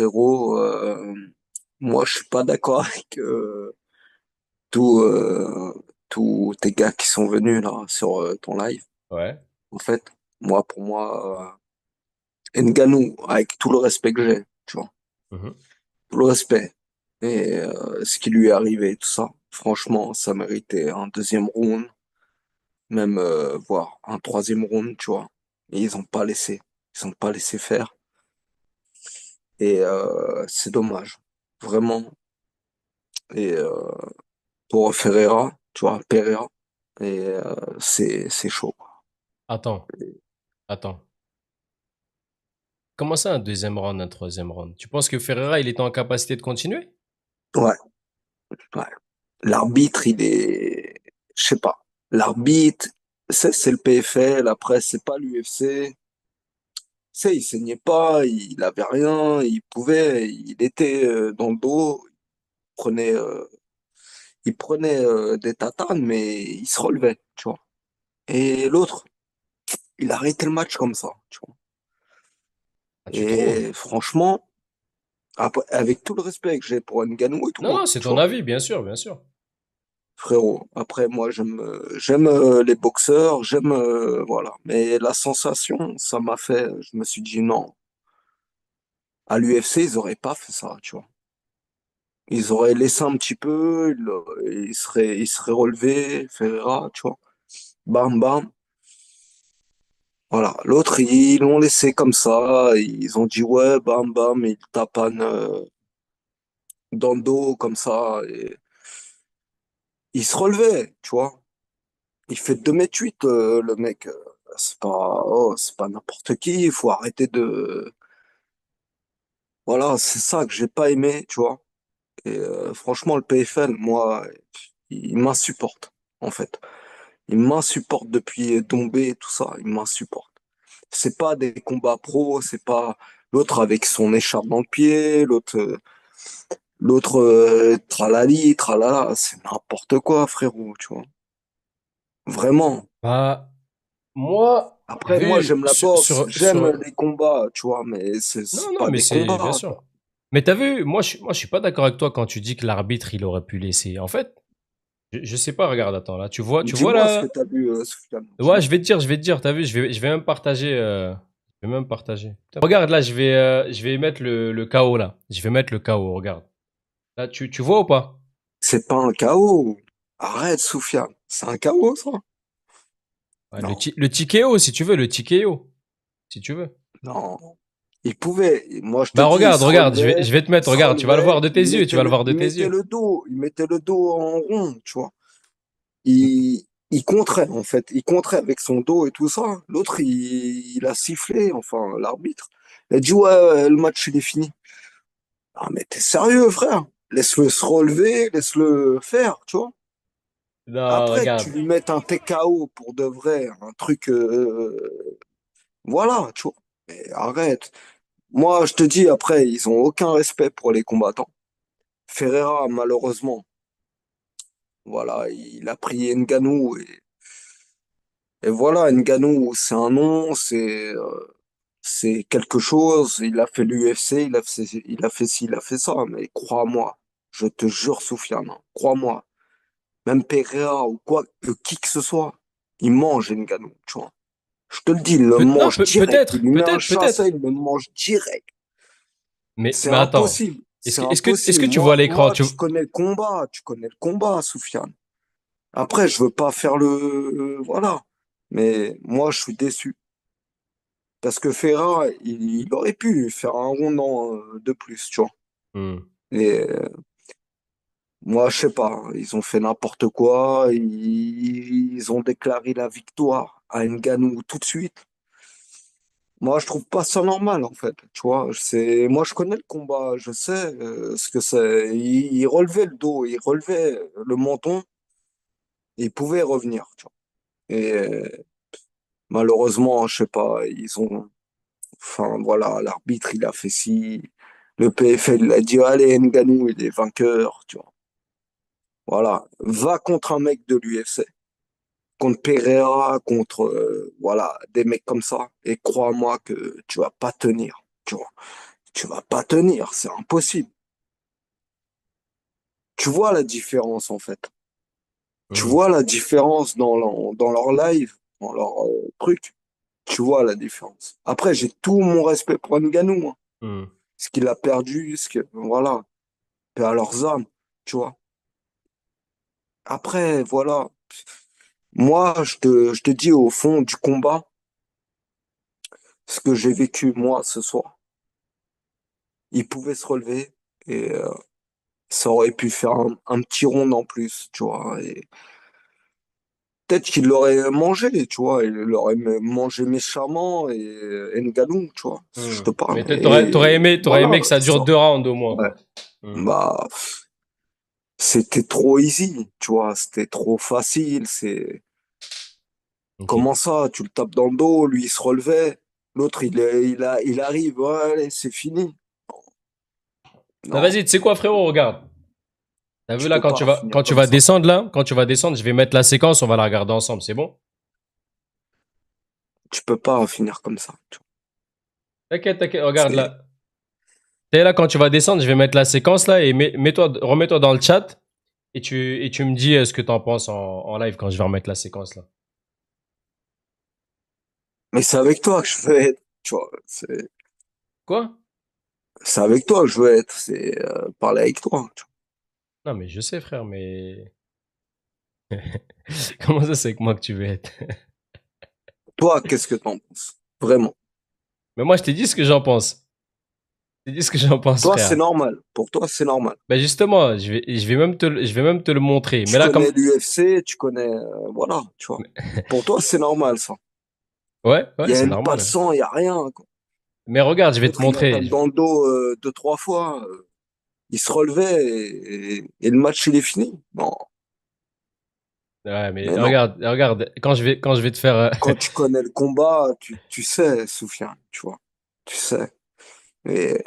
frérot, moi je suis pas d'accord avec tous tous tes gars qui sont venus là sur ton live. Ouais. En fait, pour moi, Ngannou, avec tout le respect que j'ai, tu vois, Mhm. tout le respect et ce qui lui est arrivé, tout ça, franchement, ça méritait un deuxième round, même voire un troisième round, tu vois. Et ils ont pas laissé faire et c'est dommage, vraiment. Et pour Ferreira, tu vois, Pereira. Et c'est chaud. Attends, attends. Comment ça, un deuxième round, un troisième round? Tu penses que Ferreira, il était en capacité de continuer? Ouais, ouais. L'arbitre, il est, je sais pas. L'arbitre, c'est le PFL. Après, c'est pas l'UFC. C'est, il saignait pas, il avait rien, il pouvait, il était dans le dos, prenait, euh, il prenait des tatanes, mais il se relevait, tu vois. Et l'autre, il arrêtait le match comme ça, tu vois. Ah, tu trouves? Et franchement, après, avec tout le respect que j'ai pour Ngannou et tout, Non, hein, non, c'est tu ton vois, avis, bien sûr, bien sûr. frérot. Après, moi, j'aime les boxeurs, j'aime, voilà. Mais la sensation, ça m'a fait, je me suis dit non. À l'UFC, ils auraient pas fait ça, tu vois. Ils auraient laissé un petit peu, ils seraient relevés, Ferreira, tu vois. Bam, bam. Voilà. L'autre, ils l'ont laissé comme ça. Ils ont dit ouais, bam, bam, ils tapanent dans le dos comme ça. Et il se relevait, tu vois. Il fait 2 m 8, le mec. C'est pas n'importe qui. Il faut arrêter de. Voilà, c'est ça que j'ai pas aimé, tu vois. Et franchement, le PFL, moi, il m'insupporte, en fait. Il m'insupporte depuis Dombé et tout ça. Il m'insupporte. C'est pas des combats pro, c'est pas l'autre avec son écharpe dans le pied, l'autre tralali, tralala. C'est n'importe quoi, frérot, tu vois. Vraiment. Bah, moi, Après, moi, vu j'aime la boxe, j'aime sur... les combats, tu vois, mais Non, c'est non, pas mais des c'est bien combats, sûr. quoi. Mais t'as vu, moi, je suis pas d'accord avec toi quand tu dis que l'arbitre, il aurait pu laisser. En fait, je sais pas, regarde, attends, là, tu vois Dis-moi ce que là. t'as vu, Soufiane, Ouais, dis-moi. je vais te dire, t'as vu, je vais même partager, je vais même partager. Putain, regarde, là, je vais mettre le KO, là. Je vais mettre le KO, regarde. Là, tu vois ou pas? C'est pas un chaos. Arrête, Soufiane. C'est un chaos, ça? Ouais, Non, le TKO, si tu veux, le TKO, si tu veux. non. Il pouvait. Moi, je te Bah, dis, regarde, regarde, je vais te il mettre, se regarde, tu vas le voir relevait, de tes yeux, tu vas le voir de tes yeux. il mettait le dos en rond, tu vois. Il contrait, en fait. Il contrait avec son dos et tout ça. L'autre, il a sifflé, enfin, l'arbitre. Il a dit, ouais, le match, il est fini. Ah, mais t'es sérieux, frère? Laisse-le se relever, laisse-le faire, tu vois. Non, Après, que tu regarde. lui mettes un TKO pour de vrai, un truc, voilà, tu vois. Mais arrête. Moi, je te dis, après, ils ont aucun respect pour les combattants. Ferreira, malheureusement, voilà, il a pris Ngannou et voilà, Ngannou, c'est un nom, c'est quelque chose. Il a fait l'UFC, il a fait ci, il a fait ça. Mais crois-moi, je te jure, Soufiane, hein, crois-moi, même Pereira ou quoi, qui que ce soit, il mange Ngannou, tu vois. Je te le dis, il le Non, mange direct. Il lui met un chassé, peut-être. il le mange direct. C'est Mais attends. impossible. C'est Est-ce impossible. que tu vois l'écran? Moi, tu connais le combat. Tu connais le combat, Soufiane. Après, je veux pas faire voilà. Mais moi, je suis déçu. Parce que Ferra, il aurait pu faire un rondant de plus, tu vois. Hmm. Et moi, je sais pas. Ils ont fait n'importe quoi. Ils ont déclaré la victoire à Ngannou tout de suite. Moi, je trouve pas ça normal, en fait. Tu vois, moi, je connais le combat. Je sais ce que c'est. Il relevait le dos, il relevait le menton. Et il pouvait revenir, tu vois. Et malheureusement, je sais pas, enfin voilà, l'arbitre il a fait ci, le PFL il a dit allez Ngannou il est vainqueur, tu vois. Voilà, va contre un mec de l'UFC, contre Pereira, contre voilà des mecs comme ça, et crois-moi que tu vas pas tenir, tu vois. tu vas pas tenir, c'est impossible. Tu vois la différence en fait. Tu Mhm. vois la différence dans leur live, dans leur truc. Tu vois la différence. Après, j'ai tout mon respect pour Ngannou, hein. Mhm. Ce qu'il a perdu, voilà, paix à leurs âmes, tu vois. Après, voilà. Moi, je te dis au fond du combat, ce que j'ai vécu moi ce soir. Il pouvait se relever et ça aurait pu faire un petit round en plus, tu vois. Et peut-être qu'il l'aurait mangé, tu vois. Il l'aurait mangé méchamment et Ngannou, tu vois. Je Mhm. te parle. Mais Et t'aurais voilà, aimé que ça ça. dure 2 rounds au moins, Ouais. quoi. Mhm. Bah, c'était trop easy, tu vois. C'était trop facile. C'est Ok. comment ça? Tu le tapes dans le dos, lui il se relevait. L'autre, il arrive, ouais, allez, c'est fini. Bah Non, vas-y, tu sais quoi, frérot, regarde. T'as vu tu là, peux pas finir quand tu comme vas ça. descendre là, quand tu vas descendre, je vais mettre la séquence, on va la regarder ensemble, c'est bon? Tu peux pas finir comme ça. T'inquiète, t'inquiète, regarde C'est, là. T'es là quand tu vas descendre, je vais mettre la séquence là et remets-toi dans le chat et tu me dis ce que t'en penses en live quand je vais remettre la séquence là. mais c'est avec toi que je veux être, tu vois. Quoi? C'est avec toi que je veux être. C'est parler avec toi. Tu Non mais je sais frère, mais comment ça c'est avec moi que tu veux être? vois. Toi, qu'est-ce que t'en penses? Vraiment. Mais moi je t'ai dit ce que j'en pense. Je t'ai dit ce que j'en pense Toi, c'est frère. normal. Pour toi, c'est normal. Ben justement, je vais même te le montrer. Tu Mais là connais comme l'UFC, tu connais, voilà, tu vois. Pour toi, c'est normal, ça. ouais, Il y ouais, a c'est même pas normal. de Ouais. sang, il y a rien, quoi. Mais regarde, je vais te L'autre, il montrer. attaque dans le dos deux, trois fois. Il se relevait et le match, il est fini. Non, Ouais, mais mais non. regarde, quand je vais te faire Quand tu connais le combat, tu sais, Soufiane, tu vois. Tu sais. Et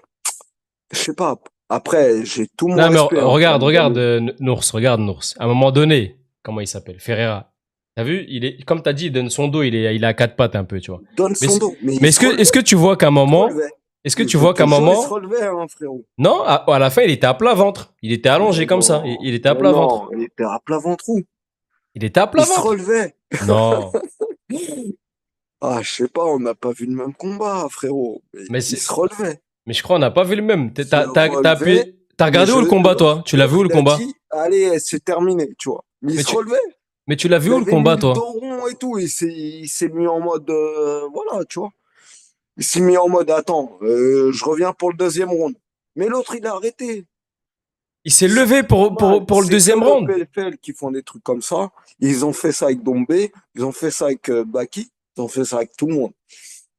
je sais pas. Après, j'ai tout mon Non, mais respect hein, pour regarde, Ngannou. Nours, regarde Nours. À un moment donné, comment il s'appelle? Ferreira. T'as vu? Comme t'as dit, il donne son dos, il est à quatre pattes un peu, tu vois. Donne Mais, son dos. Mais il mais se relevait. est-ce que tu vois qu'à un Il se moment, relevait. est-ce que tu Je vois qu'à te un jure, il se moment, relevait, hein, frérot. non, à la fin, il était à plat ventre. Il était allongé Mais comme ça. non. Il était à Mais plat ventre. non. Il était à plat ventre où? Il était à plat Il se ventre. relevait. Non. Ah, je sais pas, on n'a pas vu le même combat, frérot. Mais Mais il se c'est, relevait. mais je crois qu'on n'a pas vu le même. Il se T'as relevait. appuyé, t'as Mais regardé où le combat, toi? Tu l'as vu l'autre, où le il a combat? dit, allez, c'est terminé, tu vois. Mais il Mais se relevait. tu l'as vu Il où le avait mis combat, le dos toi? rond et tout. Il s'est mis en mode, voilà, tu vois. Il s'est mis en mode, attends, je reviens pour le deuxième round. Mais l'autre, il a arrêté. Il s'est C'est levé normal. pour le C'est que deuxième le round. PFL qui font des trucs comme ça. Ils ont fait ça avec Dombé, ils ont fait ça avec Baki, ils ont fait ça avec tout le monde.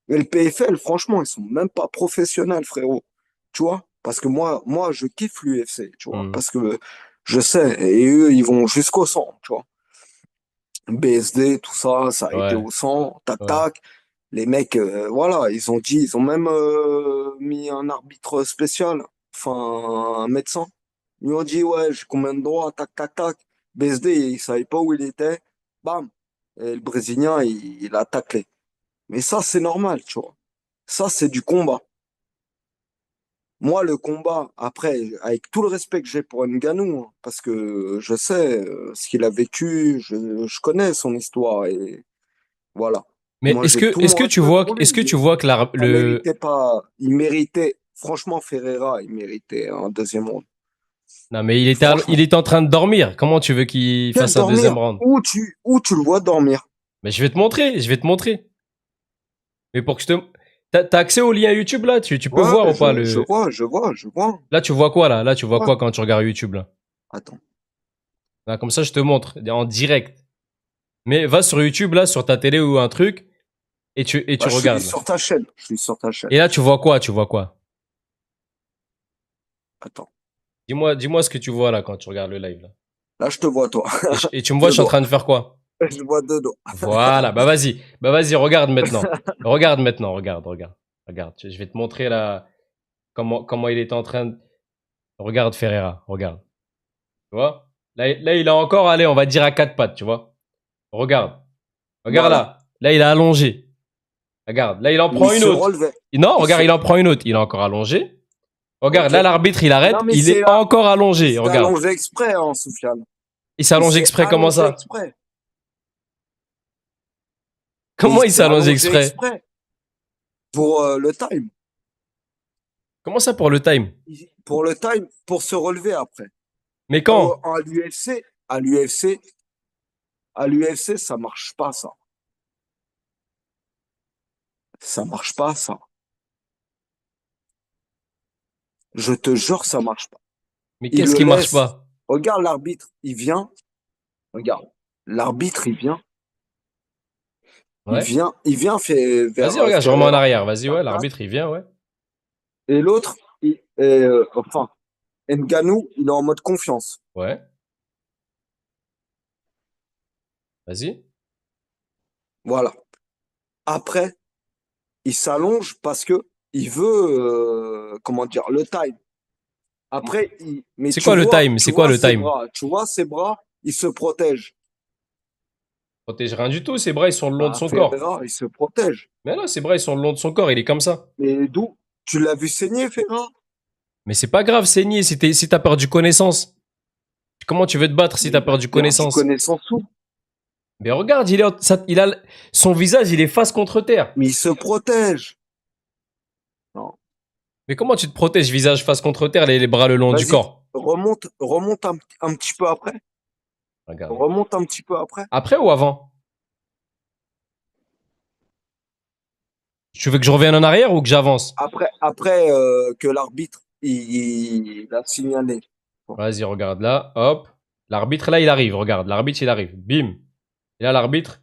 Mais le PFL, franchement, ils sont même pas professionnels, frérot. Tu vois? Parce que moi, je kiffe l'UFC, tu vois. Hmm. Parce que je sais, et eux, ils vont jusqu'au sang, tu vois. BSD, tout ça, ça a été Ouais, au sang, tac, ouais. tac. Les mecs, voilà, ils ont même mis un arbitre spécial, enfin, un médecin. Ils lui ont dit, ouais, j'ai combien de droits, tac, tac, tac. BSD, il savait pas où il était. Bam. Et le Brésilien, il a taclé. Mais ça, c'est normal, tu vois. Ça, c'est du combat. Moi, le combat, après, avec tout le respect que j'ai pour Ngannou, hein, parce que je sais ce qu'il a vécu, je connais son histoire et voilà. Mais Moi, j'ai tout mon respect pour lui. est-ce que tu vois que Ça méritait pas. Il méritait, franchement, Ferreira, il méritait un deuxième round. non, mais il Franchement. était en train de dormir. Comment tu veux qu'il Quel fasse un deuxième dormir? round? Où tu le vois dormir? Mais je vais te montrer. Mais pour que je te, t'as accès au lien YouTube là? Tu peux Ouais, voir ou pas je vois, je vois, je vois. là tu vois quoi là? Là tu vois Ouais. quoi quand tu regardes YouTube là? Attends. Là, comme ça je te montre en direct. Mais va sur YouTube là, sur ta télé ou un truc et tu Bah, je suis regardes là. sur ta chaîne. Je suis sur ta chaîne. Et là tu vois quoi? Tu vois quoi? Attends. Dis-moi ce que tu vois là quand tu regardes le live là. Là, je te vois, toi. Et tu me vois, je Deux suis en doigts. train de faire quoi? Je vois deux doigts. Voilà, bah vas-y, regarde maintenant. Regarde maintenant, regarde. Je vais te montrer là comment il est en train de... Regarde Ferreira, regarde. Tu vois? Là, il a encore, allez, on va dire à quatre pattes, tu vois? Regarde. Regarde Voilà. là. Là, il a allongé. Regarde. Là, il en Mais il prend une se autre. relevait. Non, Il se... regarde, il en prend une autre. Il est encore allongé. Regarde, Ok? là, l'arbitre, il Non, arrête. mais Il est encore allongé. c'est Regarde. allongé exprès, hein, Soufiane. Il Il s'allonge s'est exprès. Comment allongé ça? exprès. Mais il Comment il s'est s'allonge allongé exprès? exprès pour le time. Comment ça pour le time? Pour le time, pour se relever après. Mais quand? À l'UFC, à l'UFC, à l'UFC, ça marche pas, ça. Ça marche pas, ça. Je te jure, ça marche pas. Mais Il qu'est-ce le qui marche laisse. pas? Regarde l'arbitre, il vient. Regarde. L'arbitre, Ouais. il vient fait, vers Vas-y, regarde, je remets en Ferreira. arrière. Vas-y, ouais, Tac, tac. l'arbitre, il vient, ouais. Et l'autre, enfin, Ngannou, il est en mode confiance. Ouais. Vas-y. Voilà. Après, il s'allonge parce que il veut, comment dire, le time. Après, mais C'est quoi le time? tu C'est quoi vois le time? tu vois ses bras, il se protège. Protège rien du tout. Ses bras, ils sont le long de Bah, son corps. Ferreira, il se protège. Mais là, ses bras, ils sont le long de son corps. Il est comme ça. Mais d'où? Tu l'as vu saigner, Ferreira? Mais c'est pas grave, saigner si t'as perdu connaissance. Comment tu veux te battre si Mais t'as il a perdu perdu connaissance? connaissance où? Mais regarde, il a son visage, il est face contre terre. Mais il se protège. Non. Mais comment tu te protèges visage face contre terre, les bras le long du Vas-y, corps? remonte un petit peu après. Regarde. Remonte un petit peu après. Après ou avant? Tu veux que je revienne en arrière ou que j'avance? Après que l'arbitre il a signalé. Bon, Vas-y, regarde là, hop. L'arbitre, là, il arrive, regarde. L'arbitre, il arrive. Bim. Et là, l'arbitre,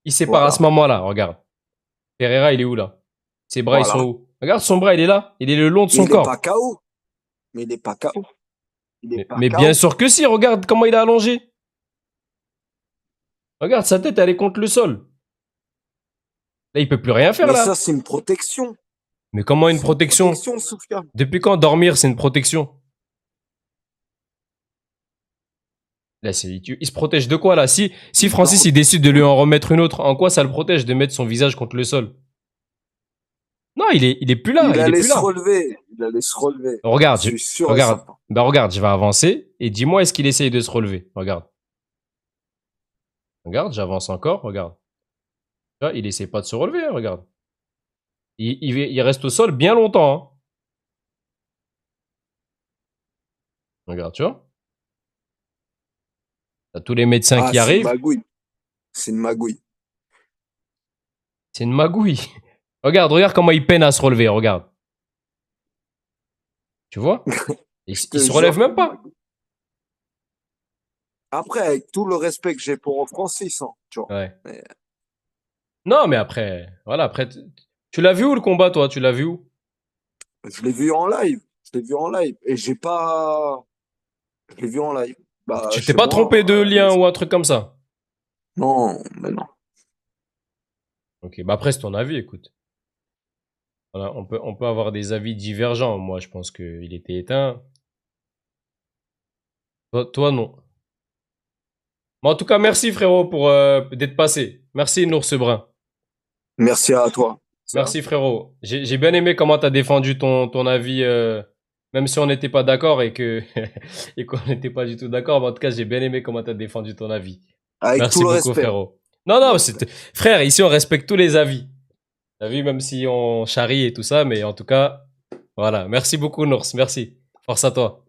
il sépare à ce voilà, moment-là, regarde. Pereira, il est où là? Ses bras, ils sont voilà. où? Regarde son bras, il est là. Il est le long de Mais son il est pas corps. KO. Mais il est pas KO. Il est pas Mais bien KO. sûr que si, regarde comment il est allongé. Regarde, sa tête, elle est contre le sol. Là, il peut plus rien faire Mais ça, là. c'est une protection. Mais comment une C'est une protection? protection, Soufiane. Depuis quand dormir, c'est une protection? Là, il se protège de quoi là? Si Il Francis dort. il décide de lui en remettre une autre, en quoi ça le protège de mettre son visage contre le sol? Non, il est plus là, Il il est allait plus se là. relever. Il allait se relever. Je Regarde, suis sûr et regarde, certain. bah regarde, je vais avancer et dis-moi est-ce qu'il essaye de se relever. Regarde, regarde, j'avance encore, regarde. Là, il essaie pas de se relever, hein, regarde. Il reste au sol bien longtemps, hein. Regarde, tu vois? T'as tous les médecins Ah, qui c'est une arrivent. magouille. C'est une magouille. C'est une magouille. Regarde comment il peine à se relever, regarde. Tu vois? Je Il te se jure, relève c'est même une pas. magouille. Après, avec tout le respect que j'ai pour Francis, hein, tu vois. Ouais. Mais Non, mais après, voilà, après, tu l'as vu où le combat, toi? Tu l'as vu où? je l'ai vu en live. Je l'ai vu en live. Et j'ai pas. Je l'ai vu en live. Bah, Tu t'es chez pas moi, trompé de à la lien maison. ou un truc comme ça? Non, mais non. Ok, bah après, c'est ton avis, écoute. Voilà, on peut avoir des avis divergents. Moi, je pense qu'il était éteint. Toi, non. Mais en tout cas, merci, frérot, pour d'être passé. Merci, Nours Brun. Merci à toi. C'est à Merci, toi. frérot. J'ai bien aimé comment t'as défendu ton avis, même si on n'était pas d'accord et qu'on n'était pas du tout d'accord. Mais en tout cas, j'ai bien aimé comment t'as défendu ton avis. Avec tout Merci le beaucoup, respect, hein. frérot. Non, Tout le non, respect. frère, ici, on respecte tous les avis. T'as vu, même si on charrie et tout ça, mais en tout cas, voilà. Merci beaucoup, Nours. Merci. Force à toi.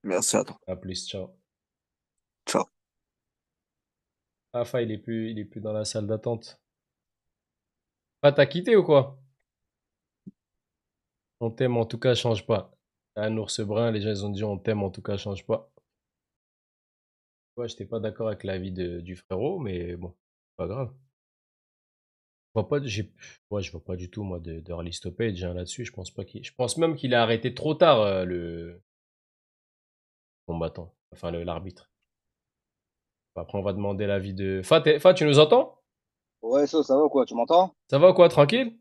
Merci à toi. À plus. Ciao. Ciao. Afa, il est plus dans la salle d'attente. Ah, t'as quitté ou quoi? On t'aime, en tout cas, change pas. Un ours brun, les gens, ils ont dit on t'aime, en tout cas, change pas. Ouais, j'étais pas d'accord avec l'avis du frérot, mais bon, pas grave. Je vois pas, ouais, je vois pas du tout, moi, de early stoppage hein, là-dessus. Je pense même qu'il a arrêté trop tard, le combattant. Enfin, l'arbitre. Après, on va demander l'avis de. Fa, tu nous entends? Ouais, ça va quoi, tu m'entends? Ça va ou quoi, tranquille?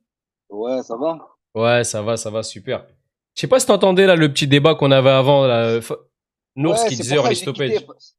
Ouais, ça va. Ouais, ça va, super. Je sais pas si t'entendais là le petit débat qu'on avait avant, là, Nours Ouais, qui c'est disait pour ça early que j'ai quitté. stoppage.